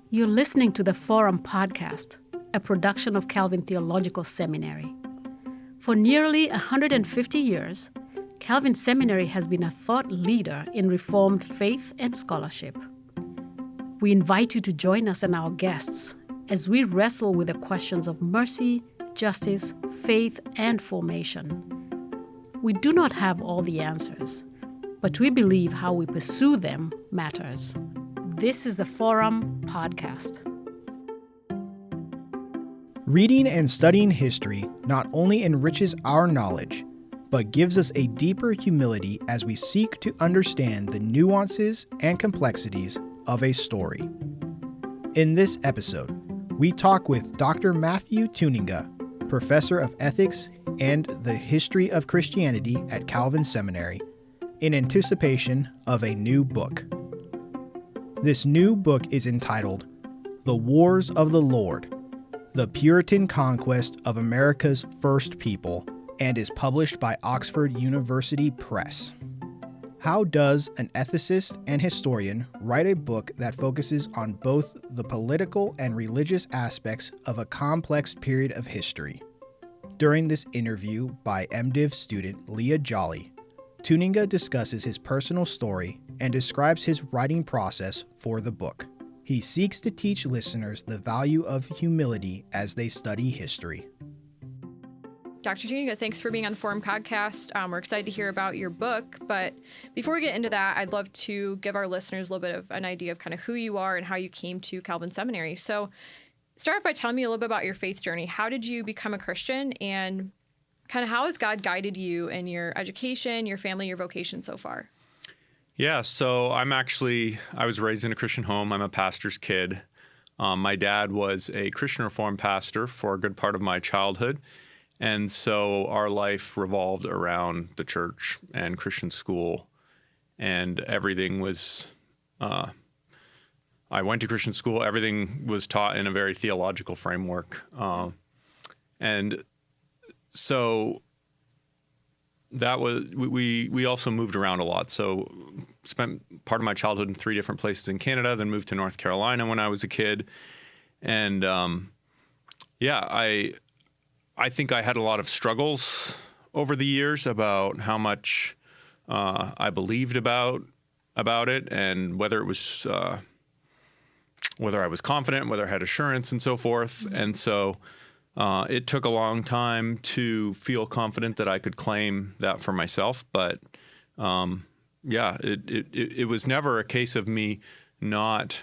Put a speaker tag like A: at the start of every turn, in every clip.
A: You're listening to the Forum Podcast, a production of Calvin Theological Seminary. For nearly 150 years, Calvin Seminary has been a thought leader in Reformed faith and scholarship. We invite you to join us and our guests as we wrestle with the questions of mercy, justice, faith, and formation. We do not have all the answers, but we believe how we pursue them matters. This is the Forum Podcast.
B: Reading and studying history not only enriches our knowledge, but gives us a deeper humility as we seek to understand the nuances and complexities of a story. In this episode, we talk with Dr. Matthew Tuininga, professor of ethics and the history of Christianity at Calvin Seminary, in anticipation of a new book. This new book is entitled The Wars of the Lord, the Puritan Conquest of America's First People, and is published by Oxford University Press. How does an ethicist and historian write a book that focuses on both the political and religious aspects of a complex period of history? During this interview by MDiv student Leah Jolly, Tuininga discusses his personal story and describes his writing process for the book. He seeks to teach listeners the value of humility as they study history.
C: Dr. Tuininga, thanks for being on the Forum Podcast. We're excited to hear about your book, but before we get into that, I'd love to give our listeners a little bit of an idea of kind of who you are and how you came to Calvin Seminary. So start off by telling me a little bit about your faith journey. How did you become a Christian, and kind of how has God guided you in your education, your family, your vocation so far?
D: Yeah, so I was raised in a Christian home. I'm a pastor's kid. My dad was a Christian Reformed pastor for a good part of my childhood. And so our life revolved around the church and Christian school. And everything was, I went to Christian school. Everything was taught in a very theological framework. And so that was, we also moved around a lot. So spent part of my childhood in 3 different places in Canada, then moved to North Carolina when I was a kid. And I think I had a lot of struggles over the years about how much I believed about it, and whether it was whether I was confident, whether I had assurance, and so forth. Mm-hmm. And so it took a long time to feel confident that I could claim that for myself. But it was never a case of me not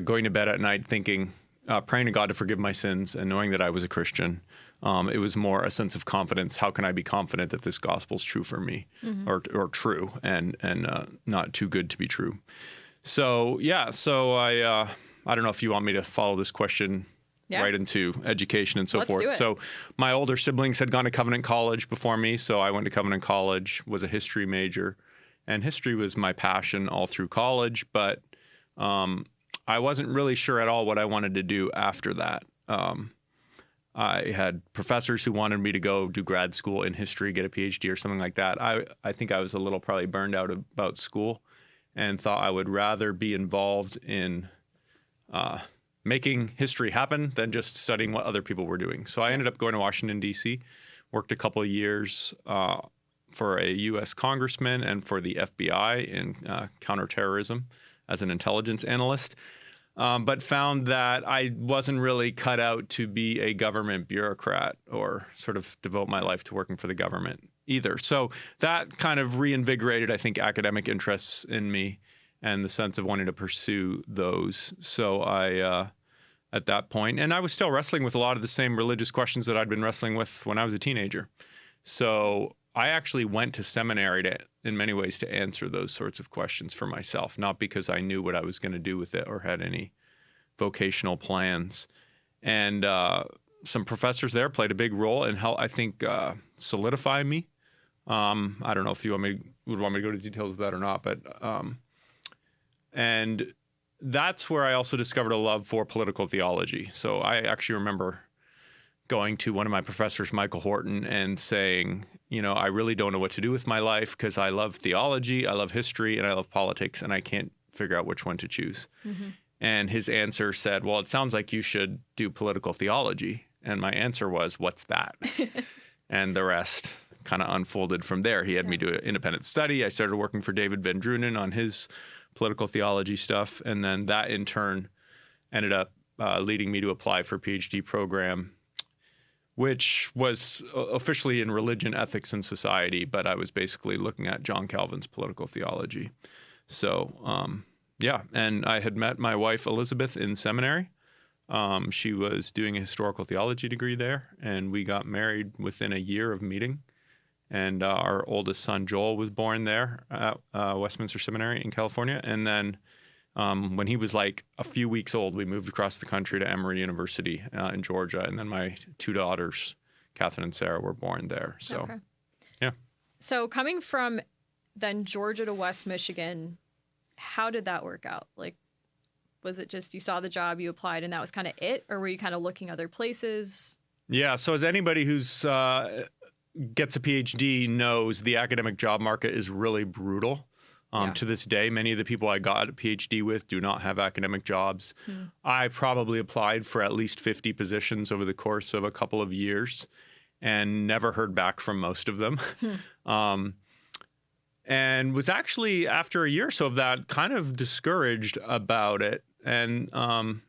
D: going to bed at night thinking, praying to God to forgive my sins and knowing that I was a Christian. It was more a sense of confidence. How can I be confident that this gospel's true for me, mm-hmm. or true and not too good to be true? So I don't know if you want me to follow this question right into education and so
C: Let's
D: forth.
C: Do it.
D: So my older siblings had gone to Covenant College before me, so I went to Covenant College, was a history major, and history was my passion all through college, but I wasn't really sure at all what I wanted to do after that. I had professors who wanted me to go do grad school in history, get a PhD or something like that. I think I was a little probably burned out about school and thought I would rather be involved in making history happen than just studying what other people were doing. So I ended up going to Washington, D.C., worked a couple of years for a U.S. congressman and for the FBI in counterterrorism as an intelligence analyst, but found that I wasn't really cut out to be a government bureaucrat or sort of devote my life to working for the government either. So that kind of reinvigorated, I think, academic interests in me and the sense of wanting to pursue those. So I, at that point, and I was still wrestling with a lot of the same religious questions that I'd been wrestling with when I was a teenager. So I actually went to seminary in many ways to answer those sorts of questions for myself, not because I knew what I was going to do with it or had any vocational plans. And some professors there played a big role in how I think solidify me. I don't know if you would want me to go to details of that or not, but and that's where I also discovered a love for political theology. So I actually remember going to one of my professors, Michael Horton, and saying, I really don't know what to do with my life because I love theology, I love history, and I love politics, and I can't figure out which one to choose. Mm-hmm. And his answer said, well, it sounds like you should do political theology. And my answer was, what's that? And the rest kind of unfolded from there. He had me do an independent study. I started working for David Van Drunen on his political theology stuff. And then that in turn ended up leading me to apply for a PhD program, which was officially in religion, ethics, and society. But I was basically looking at John Calvin's political theology. So, yeah. And I had met my wife, Elizabeth, in seminary. She was doing a historical theology degree there, and we got married within a year of meeting. And our oldest son, Joel, was born there at Westminster Seminary in California. And then when he was like a few weeks old, we moved across the country to Emory University in Georgia. And then my two daughters, Catherine and Sarah, were born there. So, yeah.
C: So coming from then Georgia to West Michigan, how did that work out? Like, was it just you saw the job, you applied, and that was kind of it? Or were you kind of looking other places? Yeah.
D: So as anybody who's gets a PhD knows, the academic job market is really brutal. To this day, many of the people I got a PhD with do not have academic jobs. I probably applied for at least 50 positions over the course of a couple of years and never heard back from most of them. And was actually, after a year or so of that, kind of discouraged about it. And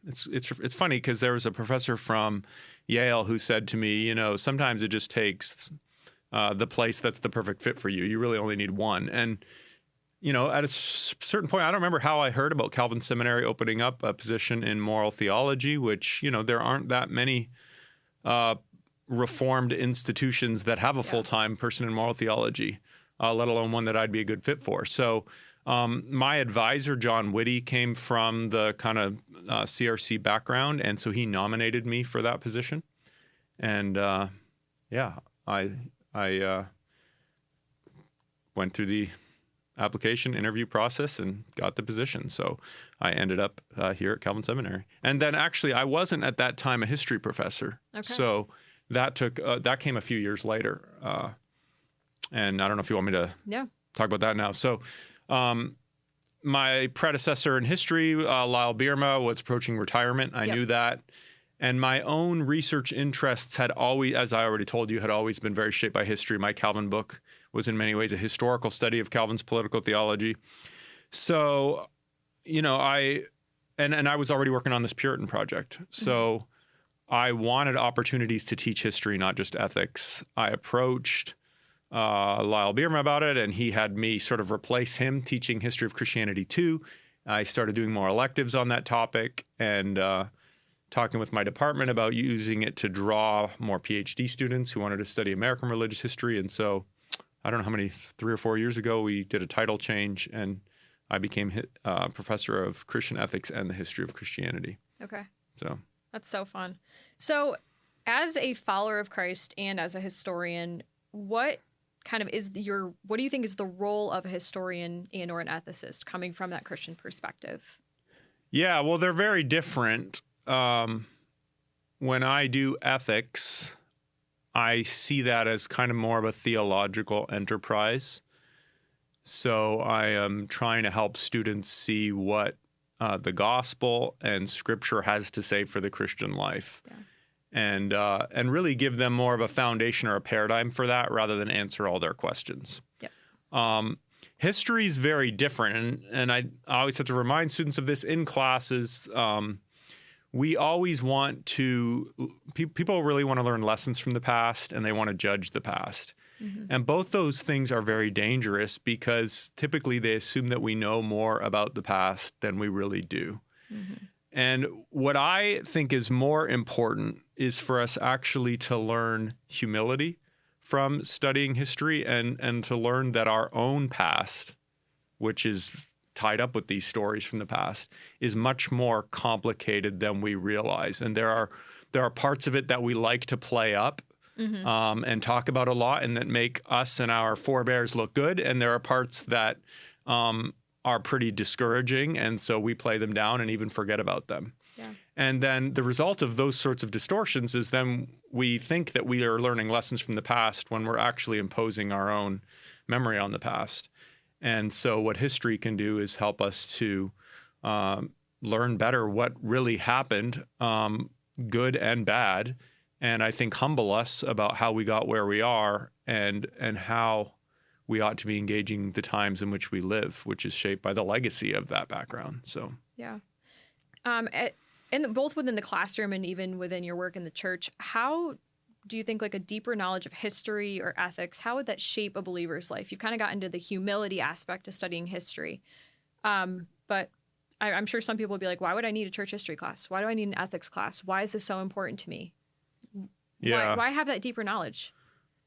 D: it's funny because there was a professor from Yale who said to me, you know, sometimes it just takes the place that's the perfect fit for you. You really only need one. And, you know, at a certain point, I don't remember how I heard about Calvin Seminary opening up a position in moral theology, which, you know, there aren't that many Reformed institutions that have a full-time person in moral theology, let alone one that I'd be a good fit for. So my advisor, John Whitty, came from the kind of CRC background, and so he nominated me for that position. And I went through the application interview process and got the position. So I ended up here at Calvin Seminary. And then actually, I wasn't at that time a history professor. Okay. So that came a few years later. And I don't know if you want me to talk about that now. So my predecessor in history, Lyle Bierma, was approaching retirement. I knew that. And my own research interests had always, as I already told you, had always been very shaped by history. My Calvin book was in many ways a historical study of Calvin's political theology. So, you know, I was already working on this Puritan project. So I wanted opportunities to teach history, not just ethics. I approached Lyle Bierma about it, and he had me sort of replace him teaching history of Christianity too. I started doing more electives on that topic and talking with my department about using it to draw more PhD students who wanted to study American religious history. And so I don't know how many, 3 or 4 years ago, we did a title change and I became professor of Christian ethics and the history of Christianity. Okay. So
C: that's so fun. So as a follower of Christ and as a historian, what do you think is the role of a historian and or an ethicist coming from that Christian perspective?
D: Yeah, well, they're very different. When I do ethics, I see that as kind of more of a theological enterprise. So I am trying to help students see what the gospel and scripture has to say for the Christian life. Yeah. And really give them more of a foundation or a paradigm for that rather than answer all their questions. Yep. History is very different. And I always have to remind students of this in classes. We always want to, people really want to learn lessons from the past and they want to judge the past. Mm-hmm. And both those things are very dangerous because typically they assume that we know more about the past than we really do. Mm-hmm. And what I think is more important is for us actually to learn humility from studying history and to learn that our own past, which is tied up with these stories from the past, is much more complicated than we realize. And there are parts of it that we like to play up and talk about a lot and that make us and our forebears look good. And there are parts that are pretty discouraging. And so we play them down and even forget about them. Yeah. And then the result of those sorts of distortions is then we think that we are learning lessons from the past when we're actually imposing our own memory on the past. And so what history can do is help us to learn better what really happened, good and bad, and I think humble us about how we got where we are and how we ought to be engaging the times in which we live, which is shaped by the legacy of that background. So
C: yeah. And both within the classroom and even within your work in the church, how do you think like a deeper knowledge of history or ethics, how would that shape a believer's life? You've kind of got into the humility aspect of studying history. But I'm sure some people would be like, why would I need a church history class? Why do I need an ethics class? Why is this so important to me?
D: Yeah.
C: Why have that deeper knowledge?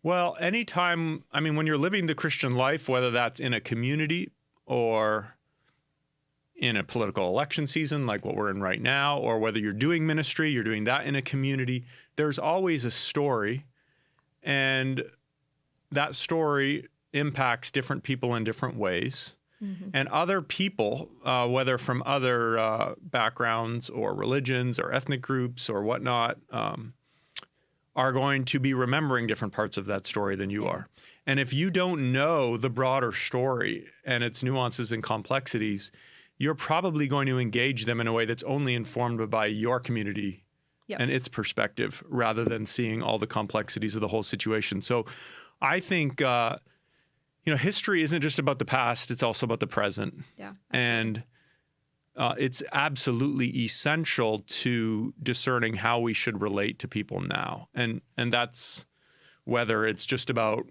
D: Well, anytime, I mean, when you're living the Christian life, whether that's in a community or in a political election season like what we're in right now, or whether you're doing ministry, you're doing that in a community, there's always a story. And that story impacts different people in different ways. Mm-hmm. And other people, whether from other backgrounds or religions or ethnic groups or whatnot, are going to be remembering different parts of that story than you are. And if you don't know the broader story and its nuances and complexities, you're probably going to engage them in a way that's only informed by your community and its perspective rather than seeing all the complexities of the whole situation. So I think, history isn't just about the past, it's also about the present. Yeah, and it's absolutely essential to discerning how we should relate to people now. And that's whether it's just about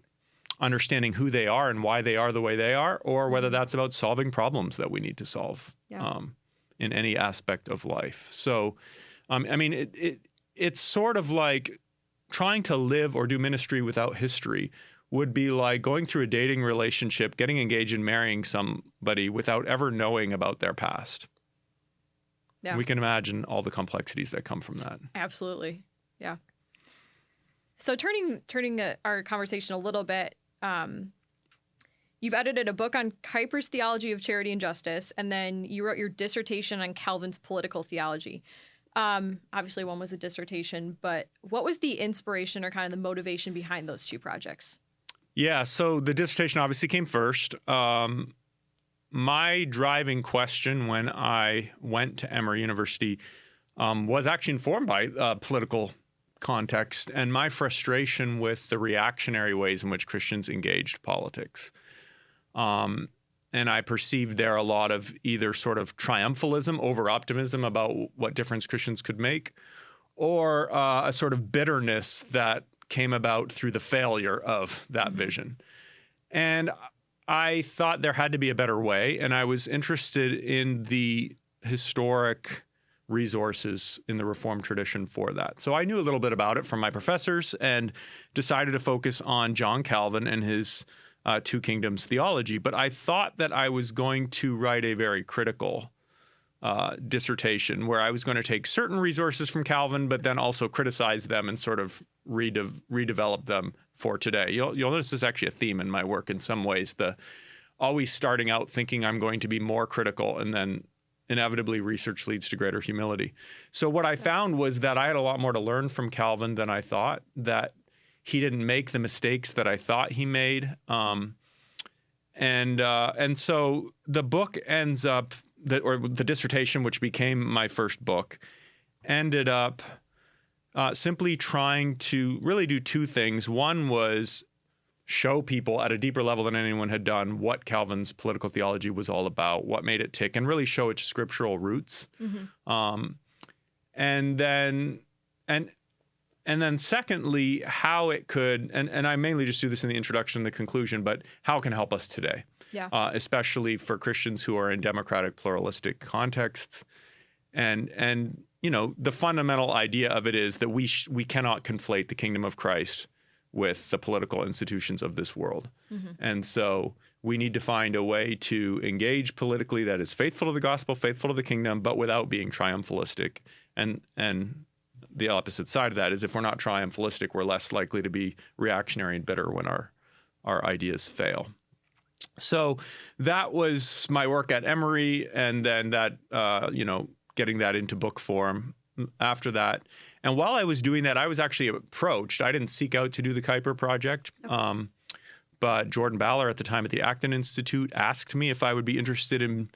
D: understanding who they are and why they are the way they are, or whether that's about solving problems that we need to solve in any aspect of life. So, it's sort of like trying to live or do ministry without history would be like going through a dating relationship, getting engaged and marrying somebody without ever knowing about their past. Yeah. We can imagine all the complexities that come from that.
C: Absolutely. Yeah. So turning our conversation a little bit, you've edited a book on Kuyper's theology of charity and justice, and then you wrote your dissertation on Calvin's political theology. Obviously, one was a dissertation, but what was the inspiration or kind of the motivation behind those two projects?
D: Yeah, so the dissertation obviously came first. My driving question when I went to Emory University was actually informed by political context and my frustration with the reactionary ways in which Christians engaged politics. And I perceived there a lot of either sort of triumphalism, over-optimism about what difference Christians could make, or a sort of bitterness that came about through the failure of that vision. And I thought there had to be a better way, and I was interested in the historic resources in the Reformed tradition for that. So I knew a little bit about it from my professors and decided to focus on John Calvin and his Two Kingdoms theology. But I thought that I was going to write a very critical dissertation where I was going to take certain resources from Calvin, but then also criticize them and sort of redevelop them for today. You'll notice there's actually a theme in my work in some ways, the always starting out thinking I'm going to be more critical, and then inevitably research leads to greater humility. So what I found was that I had a lot more to learn from Calvin than I thought, that he didn't make the mistakes that I thought he made. And so the book ends up, the dissertation, which became my first book, ended up simply trying to really do two things. One was show people at a deeper level than anyone had done what Calvin's political theology was all about, what made it tick, and really show its scriptural roots. And then secondly, how it could, and I mainly just do this in the introduction and the conclusion, but how it can help us today, especially for Christians who are in democratic, pluralistic contexts. And you know, the fundamental idea of it is that we cannot conflate the kingdom of Christ with the political institutions of this world. And so we need to find a way to engage politically that is faithful to the gospel, faithful to the kingdom, but without being triumphalistic. And the opposite side of that is if we're not triumphalistic, we're less likely to be reactionary and bitter when our ideas fail. So that was my work at Emory, and then that, getting that into book form after that. And while I was doing that, I was actually approached. I didn't seek out to do the Kuyper project, but Jordan Baller at the time at the Acton Institute asked me if I would be interested in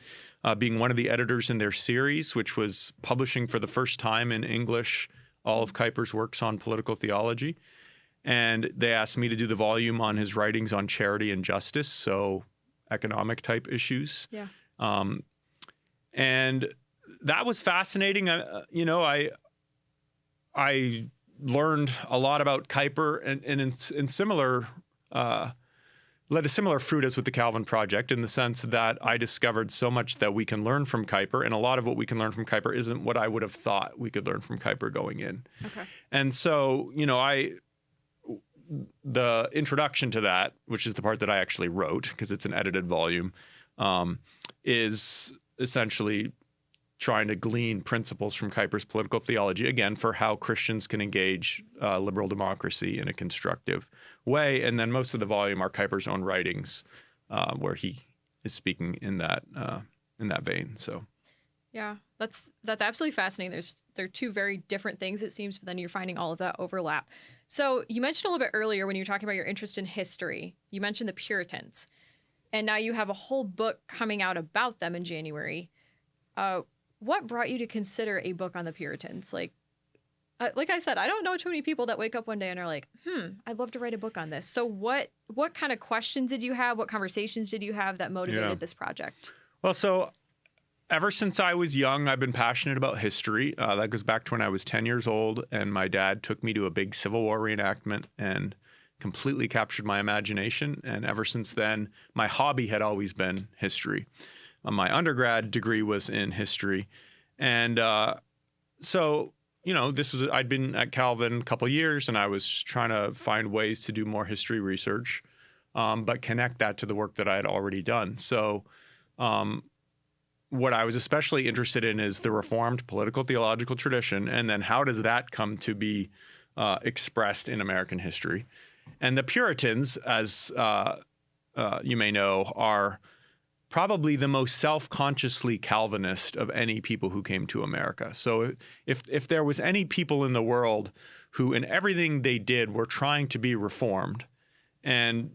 D: being one of the editors in their series, which was publishing for the first time in English all of Kuyper's works on political theology. And they asked me to do the volume on his writings on charity and justice, so economic type issues.
C: Yeah.
D: And that was fascinating. I learned a lot about Kuyper, and in similar led a similar fruit as with the Calvin Project, in the sense that I discovered so much that we can learn from Kuyper, and a lot of what we can learn from Kuyper isn't what I would have thought we could learn from Kuyper going in.
C: Okay.
D: And so, the introduction to that, which is the part that I actually wrote because it's an edited volume, is essentially trying to glean principles from Kuyper's political theology, again, for how Christians can engage liberal democracy in a constructive way. And then most of the volume are Kuyper's own writings, where he is speaking in that vein. So,
C: yeah, that's absolutely fascinating. They're two very different things, it seems, but then you're finding all of that overlap. So you mentioned a little bit earlier when you were talking about your interest in history, you mentioned the Puritans, and now you have a whole book coming out about them in January. What brought you to consider a book on the Puritans? Like I said, I don't know too many people that wake up one day and are like, I'd love to write a book on this. So what kind of questions did you have? What conversations did you have that motivated this project?
D: Well, so ever since I was young, I've been passionate about history. That goes back to when I was 10 years old, and my dad took me to a big Civil War reenactment and completely captured my imagination. And ever since then, my hobby had always been history. My undergrad degree was in history. And so, I'd been at Calvin a couple of years, and I was trying to find ways to do more history research, but connect that to the work that I had already done. So what I was especially interested in is the Reformed political theological tradition, and then how does that come to be expressed in American history? And the Puritans, as you may know, are probably the most self-consciously Calvinist of any people who came to America. So if there was any people in the world who in everything they did were trying to be reformed and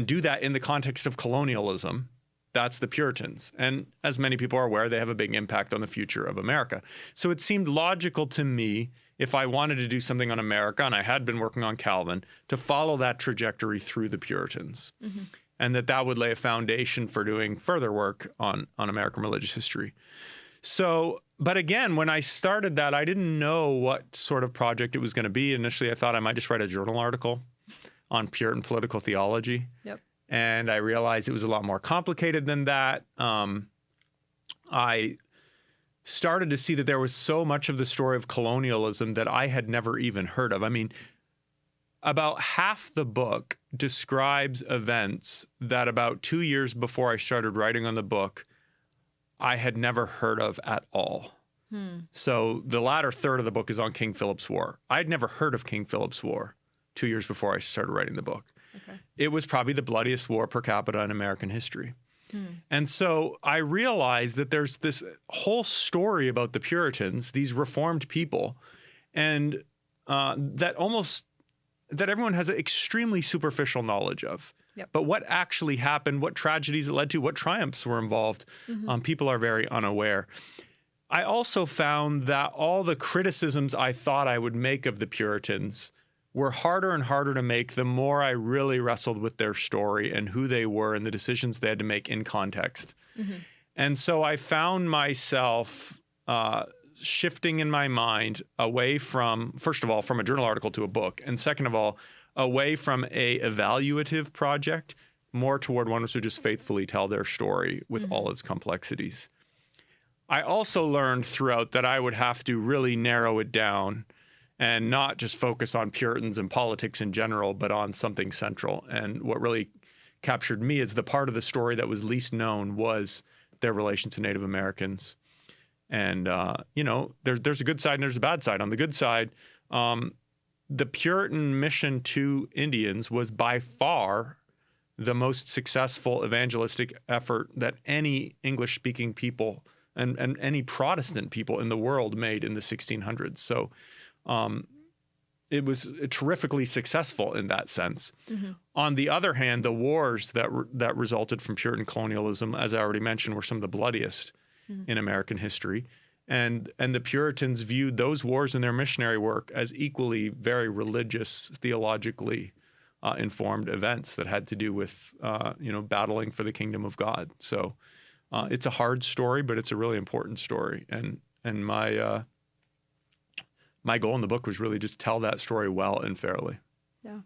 D: do that in the context of colonialism, that's the Puritans. And as many people are aware, they have a big impact on the future of America. So it seemed logical to me, if I wanted to do something on America, and I had been working on Calvin, to follow that trajectory through the Puritans. Mm-hmm. And that would lay a foundation for doing further work on American religious history. So, but again, when I started that, I didn't know what sort of project it was going to be. Initially, I thought I might just write a journal article on Puritan political theology.
C: Yep.
D: And I realized it was a lot more complicated than that. I started to see that there was so much of the story of colonialism that I had never even heard of. I mean, about half the book describes events that about 2 years before I started writing on the book, I had never heard of at all. So the latter third of the book is on King Philip's War. I'd never heard of King Philip's War 2 years before I started writing the book.
C: Okay.
D: It was probably the bloodiest war per capita in American history. And so I realized that there's this whole story about the Puritans, these reformed people, and that everyone has an extremely superficial knowledge of.
C: Yep.
D: But what actually happened, what tragedies it led to, what triumphs were involved, people are very unaware. I also found that all the criticisms I thought I would make of the Puritans were harder and harder to make the more I really wrestled with their story and who they were and the decisions they had to make in context. And so I found myself shifting in my mind away from, first of all, from a journal article to a book, and second of all, away from a evaluative project, more toward one which would just faithfully tell their story with all its complexities. I also learned throughout that I would have to really narrow it down and not just focus on Puritans and politics in general, but on something central. And what really captured me as the part of the story that was least known was their relation to Native Americans. And, there's a good side and there's a bad side. On the good side, the Puritan mission to Indians was by far the most successful evangelistic effort that any English-speaking people and any Protestant people in the world made in the 1600s. So it was terrifically successful in that sense. On the other hand, the wars that resulted from Puritan colonialism, as I already mentioned, were some of the bloodiest in American history. And the Puritans viewed those wars and their missionary work as equally very religious, theologically informed events that had to do with, battling for the kingdom of God. So it's a hard story, but it's a really important story. And my goal in the book was really just tell that story well and fairly.
C: Yeah.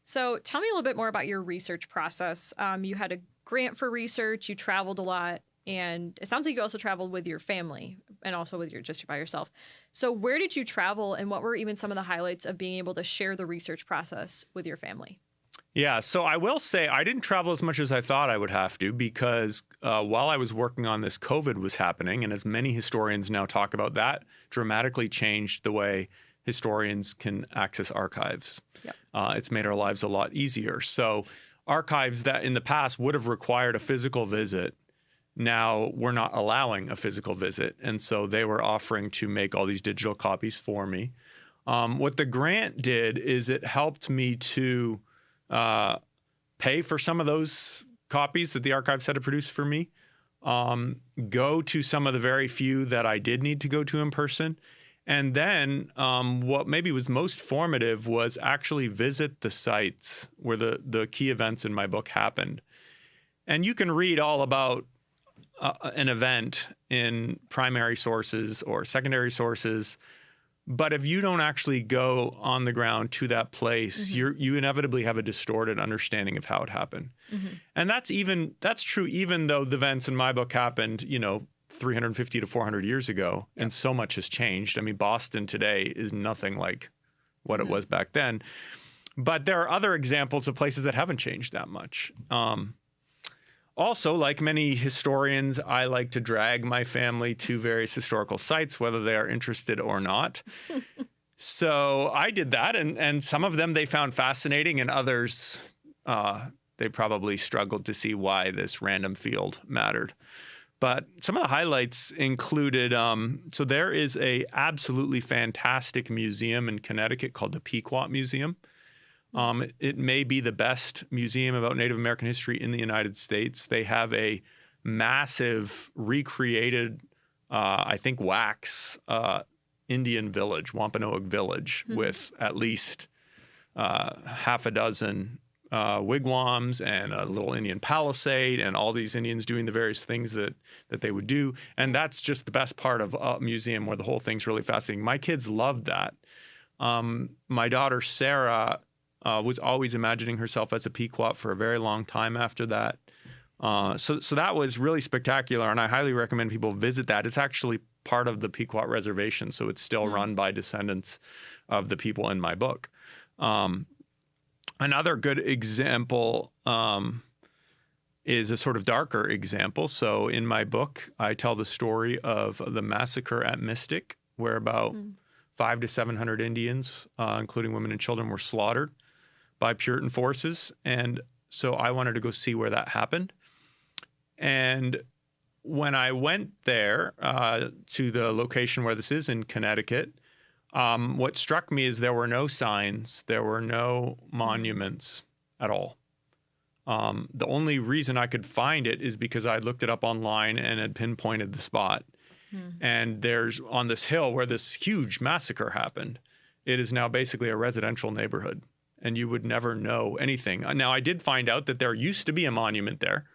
C: So tell me a little bit more about your research process. You had a grant for research, you traveled a lot, and it sounds like you also traveled with your family and also with just by yourself. So where did you travel, and what were even some of the highlights of being able to share the research process with your family?
D: Yeah, so I will say I didn't travel as much as I thought I would have to because while I was working on this, COVID was happening. And as many historians now talk about, that dramatically changed the way historians can access archives.
C: Yep.
D: It's made our lives a lot easier. So archives that in the past would have required a physical visit, now we're not allowing a physical visit. And so they were offering to make all these digital copies for me. What the grant did is it helped me to pay for some of those copies that the archives had to produce for me, go to some of the very few that I did need to go to in person. And then what maybe was most formative was actually visit the sites where the key events in my book happened. And you can read all about an event in primary sources or secondary sources, but if you don't actually go on the ground to that place, you inevitably have a distorted understanding of how it happened. And that's true even though the events in my book happened, 350 to 400 years ago, and so much has changed. I mean, Boston today is nothing like what it was back then. But there are other examples of places that haven't changed that much. Also, like many historians, I like to drag my family to various historical sites, whether they are interested or not. So I did that, and some of them they found fascinating, and others they probably struggled to see why this random field mattered. But some of the highlights included, so there is a absolutely fantastic museum in Connecticut called the Pequot Museum. It may be the best museum about Native American history in the United States. They have a massive recreated, I think, wax Indian village, Wampanoag village, with at least half a dozen wigwams and a little Indian palisade and all these Indians doing the various things that they would do. And that's just the best part of a museum where the whole thing's really fascinating. My kids loved that. My daughter, Sarah, was always imagining herself as a Pequot for a very long time after that. So that was really spectacular, and I highly recommend people visit that. It's actually part of the Pequot Reservation, so it's still run by descendants of the people in my book. Another good example is a sort of darker example. So in my book, I tell the story of the massacre at Mystic, where about 500 to 700 Indians, including women and children, were slaughtered by Puritan forces. And so I wanted to go see where that happened. And when I went there to the location where this is in Connecticut, what struck me is there were no signs, there were no monuments at all. The only reason I could find it is because I looked it up online and had pinpointed the spot. And there's on this hill where this huge massacre happened, it is now basically a residential neighborhood, and you would never know anything. Now, I did find out that there used to be a monument there,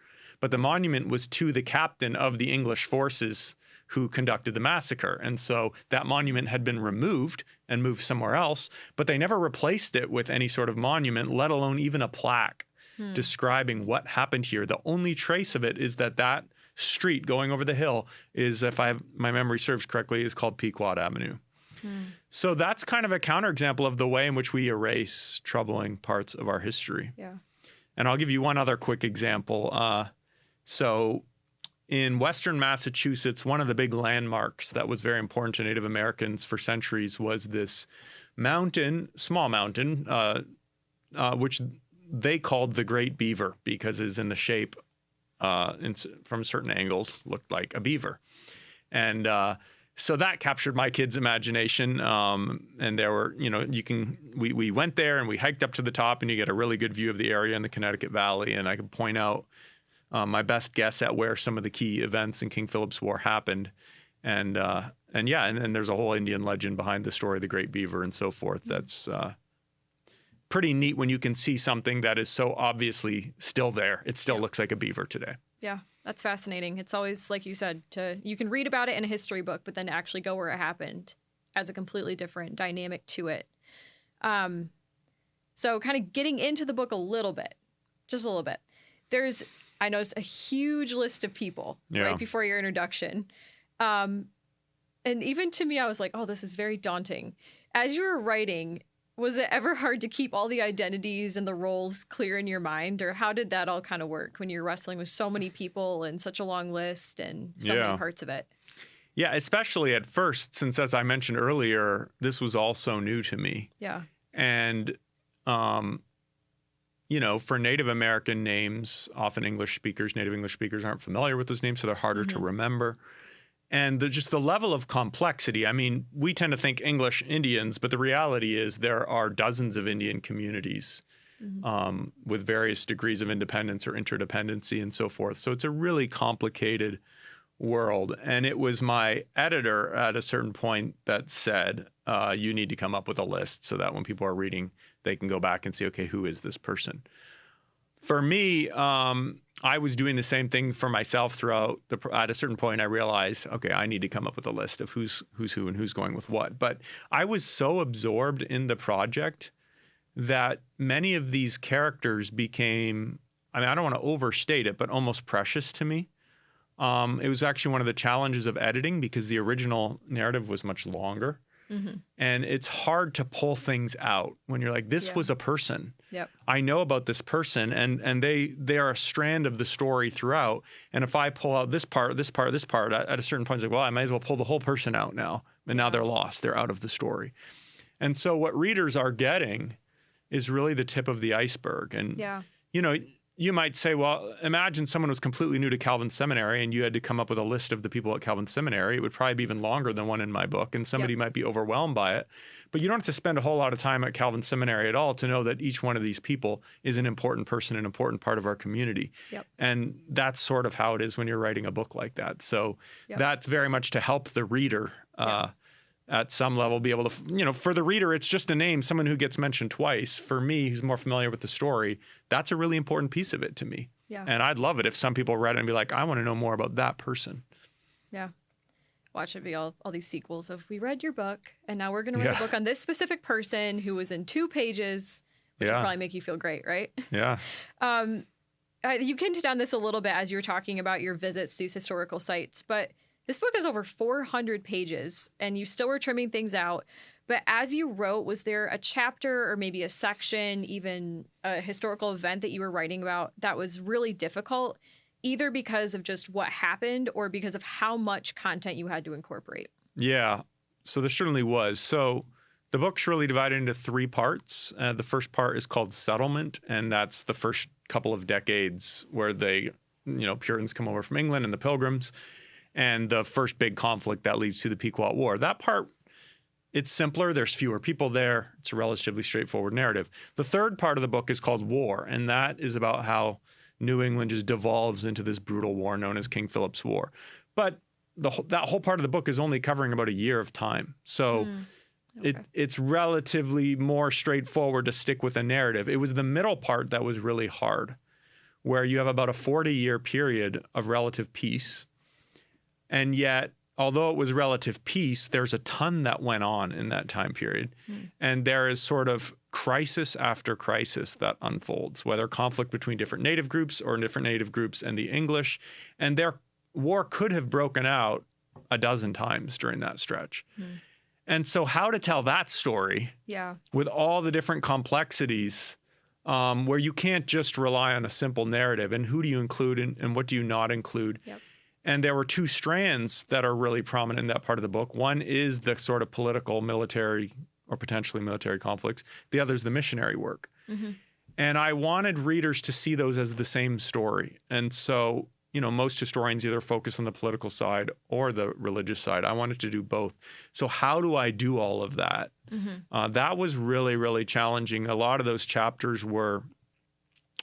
D: but the monument was to the captain of the English forces who conducted the massacre. And so that monument had been removed and moved somewhere else, but they never replaced it with any sort of monument, let alone even a plaque describing what happened here. The only trace of it is that street going over the hill is, if my memory serves correctly, is called Pequot Avenue. So that's kind of a counterexample of the way in which we erase troubling parts of our history.
C: Yeah.
D: And I'll give you one other quick example. So in Western Massachusetts, one of the big landmarks that was very important to Native Americans for centuries was this mountain, small mountain, which they called the Great Beaver because it's in the shape, from certain angles, looked like a beaver. And So that captured my kids' imagination. And there were, we went there and we hiked up to the top, and you get a really good view of the area in the Connecticut Valley. And I could point out my best guess at where some of the key events in King Philip's War happened. And there's a whole Indian legend behind the story of the Great Beaver and so forth. That's pretty neat when you can see something that is so obviously still there. It still looks like a beaver today.
C: Yeah, that's fascinating. It's always, like you said, you can read about it in a history book, but then to actually go where it happened adds a completely different dynamic to it. So kind of getting into the book a little bit, just a little bit. I noticed a huge list of people right before your introduction. And even to me, I was like, oh, this is very daunting. As you were writing, was it ever hard to keep all the identities and the roles clear in your mind? Or how did that all kind of work when you're wrestling with so many people and such a long list and so many parts of it?
D: Yeah, especially at first, since as I mentioned earlier, this was all so new to me.
C: Yeah.
D: And, for Native American names, often Native English speakers aren't familiar with those names, so they're harder to remember. And just the level of complexity. I mean, we tend to think English Indians, but the reality is there are dozens of Indian communities with various degrees of independence or interdependency and so forth. So it's a really complicated world. And it was my editor at a certain point that said, you need to come up with a list so that when people are reading, they can go back and see, okay, who is this person? For me, I was doing the same thing for myself throughout. At a certain point, I realized, okay, I need to come up with a list of who's who and who's going with what. But I was so absorbed in the project that many of these characters became, I don't want to overstate it, but almost precious to me. It was actually one of the challenges of editing because the original narrative was much longer. And it's hard to pull things out when you're like, this was a person.
C: Yep.
D: I know about this person, and they are a strand of the story throughout. And if I pull out this part, at a certain point, it's like, well, I might as well pull the whole person out now. And now they're lost. They're out of the story. And so what readers are getting is really the tip of the iceberg. And, you might say, well, imagine someone was completely new to Calvin Seminary and you had to come up with a list of the people at Calvin Seminary. It would probably be even longer than one in my book, and somebody might be overwhelmed by it. But you don't have to spend a whole lot of time at Calvin Seminary at all to know that each one of these people is an important person, an important part of our community.
C: Yep.
D: And that's sort of how it is when you're writing a book like that. So that's very much to help the reader at some level be able to, for the reader, it's just a name, someone who gets mentioned twice. For me, who's more familiar with the story, that's a really important piece of it to me.
C: Yeah.
D: And I'd love it if some people read it and be like, I want to know more about that person.
C: Yeah. Watch it be all these sequels of, we read your book and now we're going to read a book on this specific person who was in 2 pages, which will probably make you feel great, right?
D: Yeah.
C: You hinted on this a little bit as you were talking about your visits to these historical sites, but this book has over 400 pages, and you still were trimming things out. But as you wrote, was there a chapter or maybe a section, even a historical event that you were writing about that was really difficult, either because of just what happened or because of how much content you had to incorporate?
D: Yeah, so there certainly was. So the book's really divided into 3 parts. The first part is called Settlement, and that's the first couple of decades where Puritans come over from England and the Pilgrims, and the first big conflict that leads to the Pequot War. That part, it's simpler. There's fewer people there. It's a relatively straightforward narrative. The third part of the book is called War, and that is about how New England just devolves into this brutal war known as King Philip's War. But that whole part of the book is only covering about a year of time. So it's relatively more straightforward to stick with a narrative. It was the middle part that was really hard, where you have about a 40-year period of relative peace. And yet, although it was relative peace, there's a ton that went on in that time period. And there is sort of crisis after crisis that unfolds, whether conflict between different native groups or different native groups and the English. And their war could have broken out a dozen times during that stretch. And so how to tell that story with all the different complexities, where you can't just rely on a simple narrative, and who do you include and what do you not include? And there were 2 strands that are really prominent in that part of the book. One is the sort of political, military, or potentially military conflicts. The other is the missionary work. And I wanted readers to see those as the same story. And so, most historians either focus on the political side or the religious side. I wanted to do both. So how do I do all of that? That was really, really challenging. A lot of those chapters were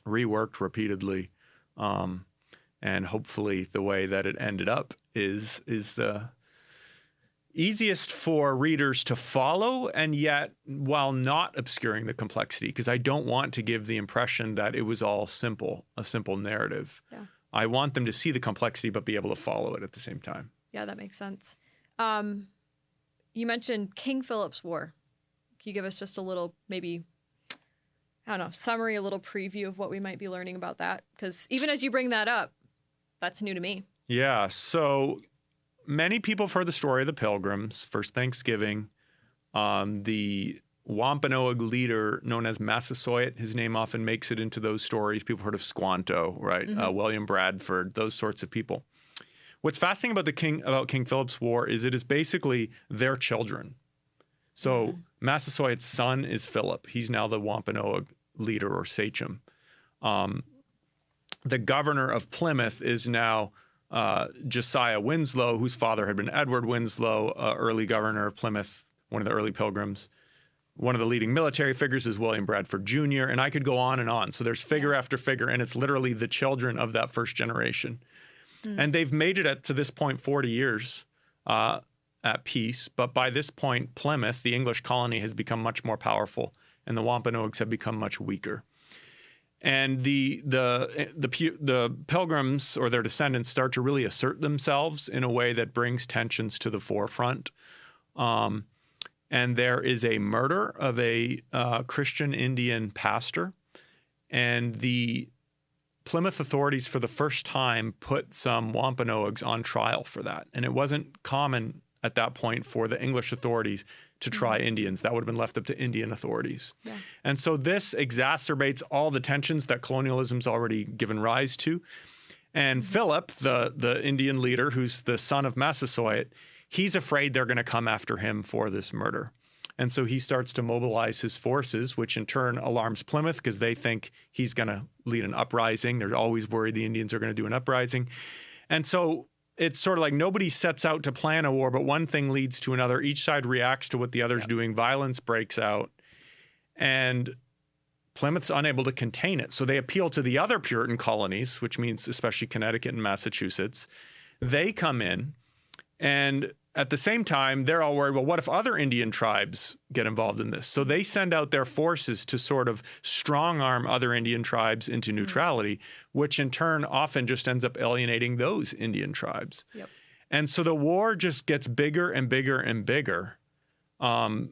D: reworked repeatedly. And hopefully the way that it ended up is the easiest for readers to follow, and yet while not obscuring the complexity, because I don't want to give the impression that it was all simple, a simple narrative. Yeah. I want them to see the complexity but be able to follow it at the same time.
C: Yeah, that makes sense. You mentioned King Philip's War. Can you give us just a little, maybe, I don't know, summary, a little preview of what we might be learning about that? Because even as you bring that up, that's new to me.
D: Yeah, so many people have heard the story of the Pilgrims, first Thanksgiving. The Wampanoag leader known as Massasoit, his name often makes it into those stories. People have heard of Squanto, right? William Bradford, those sorts of people. What's fascinating about King Philip's War is it is basically their children. So Massasoit's son is Philip. He's now the Wampanoag leader or sachem. The governor of Plymouth is now Josiah Winslow, whose father had been Edward Winslow, early governor of Plymouth, one of the early Pilgrims. One of the leading military figures is William Bradford Jr., and I could go on and on. So there's figure after figure, and it's literally the children of that first generation. And they've made it to this point 40 years at peace. But by this point, Plymouth, the English colony, has become much more powerful, and the Wampanoags have become much weaker. And the Pilgrims or their descendants start to really assert themselves in a way that brings tensions to the forefront. And there is a murder of a Christian Indian pastor. And the Plymouth authorities, for the first time, put some Wampanoags on trial for that. And it wasn't common at that point for the English authorities to try Indians. That would have been left up to Indian authorities. Yeah. And so this exacerbates all the tensions that colonialism's already given rise to. And Philip, the Indian leader, who's the son of Massasoit, he's afraid they're going to come after him for this murder. And so he starts to mobilize his forces, which in turn alarms Plymouth because they think he's going to lead an uprising. They're always worried the Indians are going to do an uprising. And so it's sort of like nobody sets out to plan a war, but one thing leads to another. Each side reacts to what the other's doing. Violence breaks out. And Plymouth's unable to contain it. So they appeal to the other Puritan colonies, which means especially Connecticut and Massachusetts. They come in, and at the same time, they're all worried, well, what if other Indian tribes get involved in this? So they send out their forces to sort of strong-arm other Indian tribes into neutrality, which in turn often just ends up alienating those Indian tribes. Yep. And so the war just gets bigger and bigger and bigger. And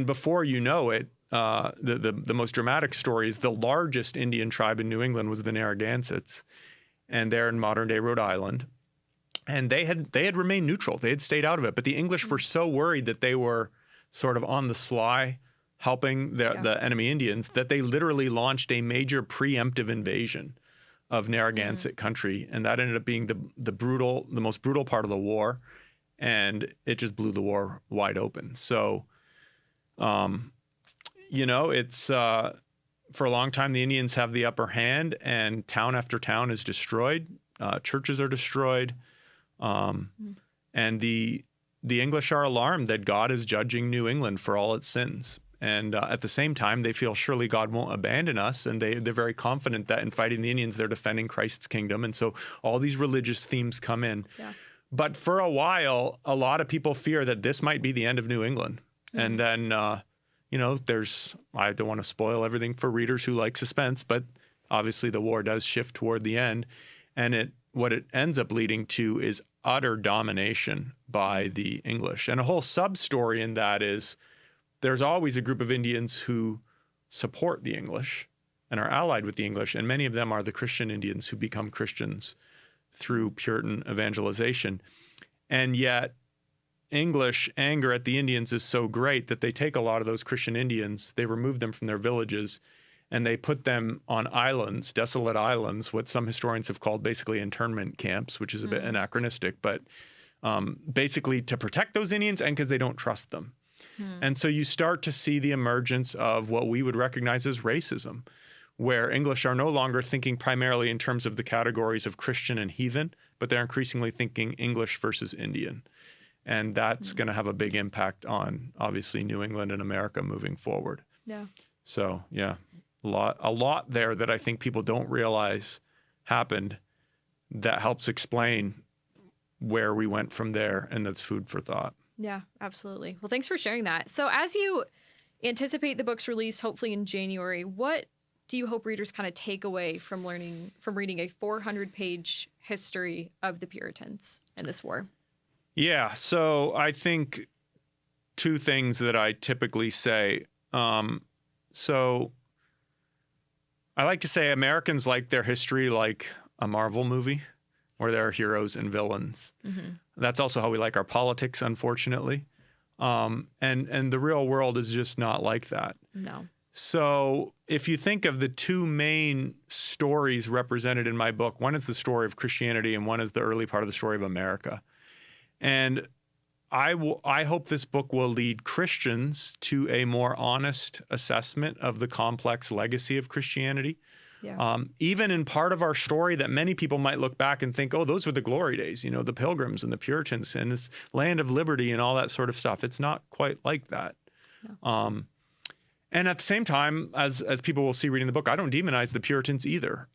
D: before you know it, the most dramatic story is the largest Indian tribe in New England was the Narragansetts, and they're in modern-day Rhode Island. And they had remained neutral. They had stayed out of it. But the English were so worried that they were sort of on the sly helping the enemy Indians that they literally launched a major preemptive invasion of Narragansett country. And that ended up being the most brutal part of the war. And it just blew the war wide open. So, it's for a long time, the Indians have the upper hand, and town after town is destroyed. Churches are destroyed. And the English are alarmed that God is judging New England for all its sins. And at the same time, they feel surely God won't abandon us. And they're very confident that in fighting the Indians, they're defending Christ's kingdom. And so all these religious themes come in. Yeah. But for a while, a lot of people fear that this might be the end of New England. And then, I don't want to spoil everything for readers who like suspense, but obviously the war does shift toward the end. And what it ends up leading to is utter domination by the English. And a whole sub-story in that is there's always a group of Indians who support the English and are allied with the English, and many of them are the Christian Indians who become Christians through Puritan evangelization. And yet English anger at the Indians is so great that they take a lot of those Christian Indians, they remove them from their villages, and they put them on islands, desolate islands, what some historians have called basically internment camps, which is a bit anachronistic, but basically to protect those Indians and because they don't trust them. And so you start to see the emergence of what we would recognize as racism, where English are no longer thinking primarily in terms of the categories of Christian and heathen, but they're increasingly thinking English versus Indian. And that's going to have a big impact on, obviously, New England and America moving forward.
C: Yeah.
D: So, yeah, a lot there that I think people don't realize happened that helps explain where we went from there, and that's food for thought.
C: Yeah, absolutely. Well, thanks for sharing that. So as you anticipate the book's release, hopefully in January, what do you hope readers kind of take away from reading a 400-page history of the Puritans and this war?
D: Yeah, so I think two things that I typically say. So I like to say Americans like their history like a Marvel movie where there are heroes and villains. Mm-hmm. That's also how we like our politics, unfortunately. And the real world is just not like that.
C: No.
D: So if you think of the two main stories represented in my book, one is the story of Christianity and one is the early part of the story of America. And I hope this book will lead Christians to a more honest assessment of the complex legacy of Christianity. Yeah. Even in part of our story that many people might look back and think, oh, those were the glory days, you know, the Pilgrims and the Puritans and this land of liberty and all that sort of stuff. It's not quite like that. No. And at the same time, as people will see reading the book, I don't demonize the Puritans either.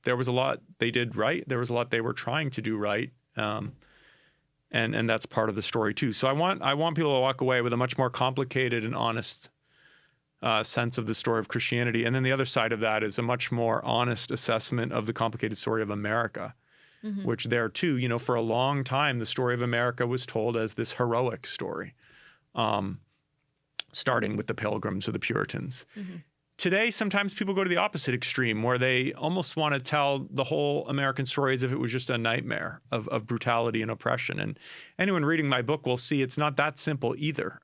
D: There was a lot they did right. There was a lot they were trying to do right. And that's part of the story too. So I want people to walk away with a much more complicated and honest sense of the story of Christianity. And then the other side of that is a much more honest assessment of the complicated story of America, mm-hmm. which there too, you know, for a long time, the story of America was told as this heroic story, starting with the Pilgrims or the Puritans. Mm-hmm. Today, sometimes people go to the opposite extreme where they almost want to tell the whole American story as if it was just a nightmare of brutality and oppression. And anyone reading my book will see it's not that simple either.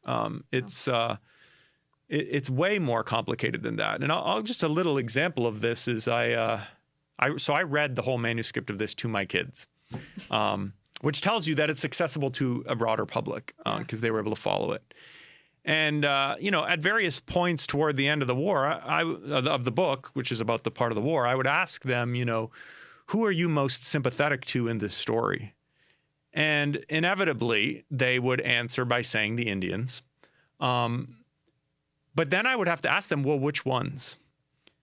D: It's way more complicated than that. And I'll just a little example of this is I read the whole manuscript of this to my kids, which tells you that it's accessible to a broader public because they were able to follow it. And, at various points toward the end of the war, of the book, which is about the part of the war, I would ask them, who are you most sympathetic to in this story? And inevitably, they would answer by saying the Indians. But then I would have to ask them, well, which ones?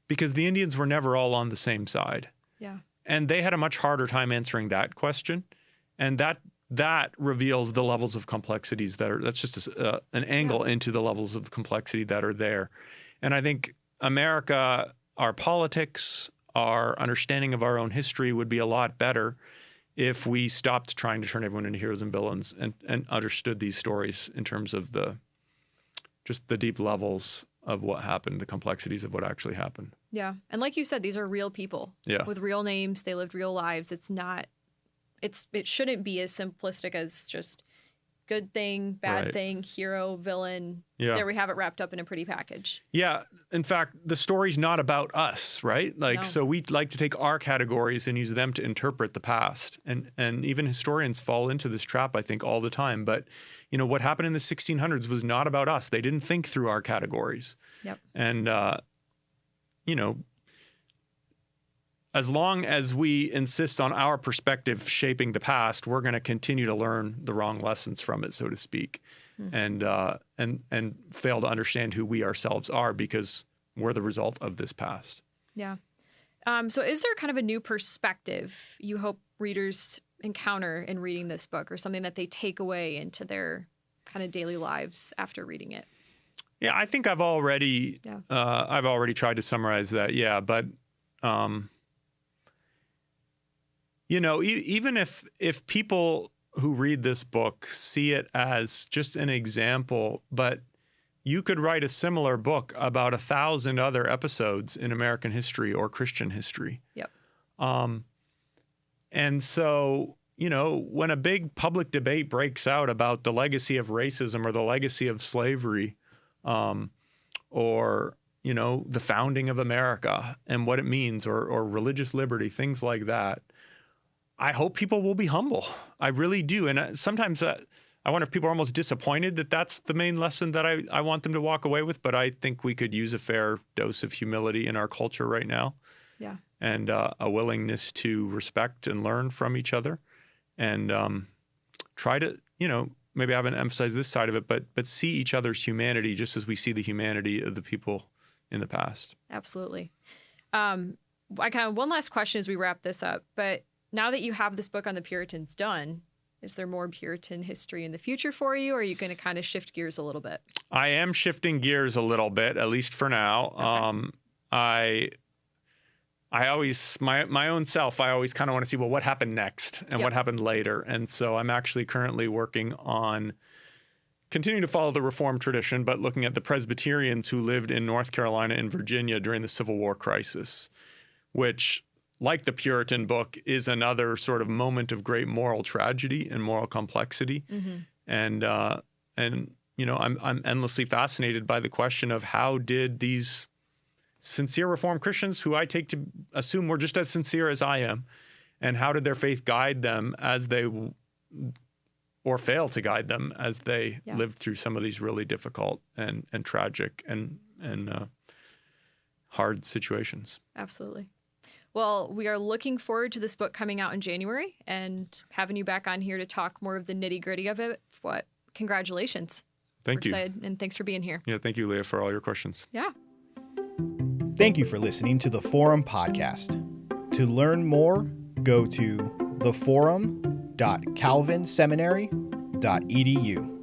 D: Because the Indians were never all on the same side. Yeah. And they had a much harder time answering that question. And that reveals the levels of complexities that's just an angle into the levels of complexity that are there. And I think America, our politics, our understanding of our own history would be a lot better if we stopped trying to turn everyone into heroes and villains and understood these stories in terms of just the deep levels of what happened, the complexities of what actually happened.
C: Yeah. And like you said, these are real people with real names. They lived real lives. It shouldn't be as simplistic as just good thing, bad thing, hero, villain. Yeah. There we have it wrapped up in a pretty package.
D: Yeah. In fact, the story's not about us, right? So we like to take our categories and use them to interpret the past. And even historians fall into this trap, I think, all the time. But, what happened in the 1600s was not about us. They didn't think through our categories. Yep. And, as long as we insist on our perspective shaping the past, we're going to continue to learn the wrong lessons from it, so to speak, and fail to understand who we ourselves are because we're the result of this past. Yeah.
C: So is there kind of a new perspective you hope readers encounter in reading this book, or something that they take away into their kind of daily lives after reading it?
D: Yeah, I think I've already tried to summarize that. Yeah, but even if people who read this book see it as just an example, but you could write a similar book about 1,000 other episodes in American history or Christian history. Yep. And so, when a big public debate breaks out about the legacy of racism or the legacy of slavery, or the founding of America and what it means, or religious liberty, things like that, I hope people will be humble. I really do. And sometimes I I wonder if people are almost disappointed that that's the main lesson that I want them to walk away with. But I think we could use a fair dose of humility in our culture right now.
C: Yeah.
D: And a willingness to respect and learn from each other, and try to, maybe I haven't emphasized this side of it, but see each other's humanity just as we see the humanity of the people in the past.
C: Absolutely. One last question as we wrap this up. But now that you have this book on the Puritans done, is there more Puritan history in the future for you, or are you going to kind of shift gears a little bit?
D: I am shifting gears a little bit, at least for now. Okay. I always, my own self, I always kind of want to see, well, what happened next and what happened later. And so I'm actually currently working on continuing to follow the Reformed tradition, but looking at the Presbyterians who lived in North Carolina and Virginia during the Civil War crisis, which, like the Puritan book, is another sort of moment of great moral tragedy and moral complexity. And I'm endlessly fascinated by the question of how did these sincere Reformed Christians, who I take to assume were just as sincere as I am, and how did their faith guide them or fail to guide them as they lived through some of these really difficult and tragic and hard situations?
C: Absolutely. Well, we are looking forward to this book coming out in January and having you back on here to talk more of the nitty-gritty of it. Congratulations.
D: Thank you.
C: Excited, and thanks for being here.
D: Yeah, thank you, Leah, for all your questions.
C: Yeah.
B: Thank you for listening to the Forum Podcast. To learn more, go to theforum.calvinseminary.edu.